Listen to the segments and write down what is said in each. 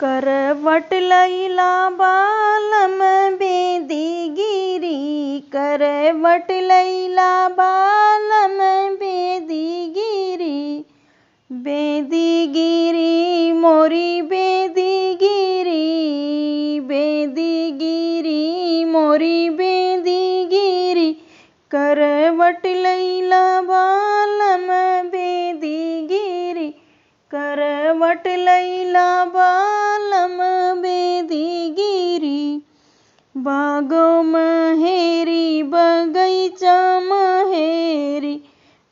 करवट लैला बालम बेदीगिरी, करवट लैला बालम बेदीगिरी। बेदीगिरी मोरी बेदीगिरी, बेदीगिरी मोरी बेदीगिरी। करवट लैला बालम बेदीगिरी, करवट लैला बालम बेदीगिरी। बागो महेरी बगैचा महेरी,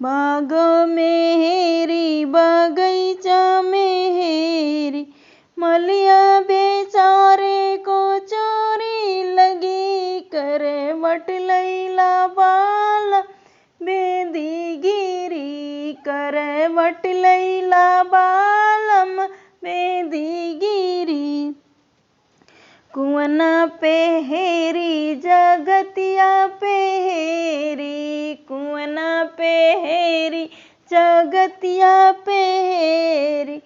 बागो मेहेरी बगैचा मेहेरी। मलिया बेचारे को चोरी लगी, करवट लैला बालम बेदीगिरी, करवट लैला बालम बेदीगिरी। कुआना पेहेरी जगतिया पेहेरी, कुआना पेहेरी जगतिया पेहेरी।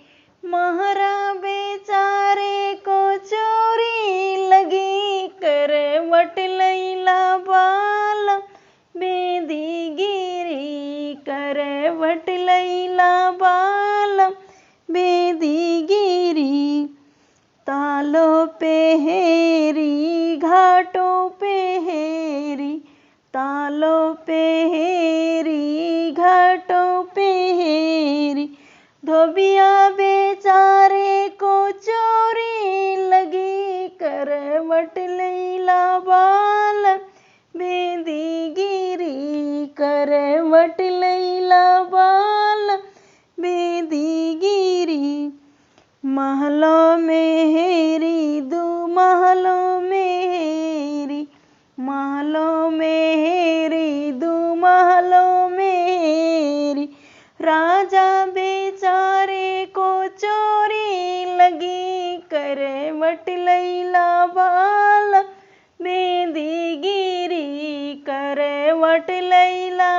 महरा बेचारे को चोरी लगी, करवट लैला बालम बेदीगिरी, करवट लैला बालम बेदीगिरी। तालो पेहेरी घाटो पेहेरी, तालो पेहेरी घाटो पेहेरी। धोबिया बेचारे को चोरी लगी, करवट लैला बालम बेदीगिरी, करवट लैला बालम बेदीगिरी। महलों मेहेरी दू महलों मेहेरी, महलों मेहेरी दू महलों मेहेरी। राजा बेचारे को चोरी लगी, करवट लैला बालम बेदीगिरी, करवट लैला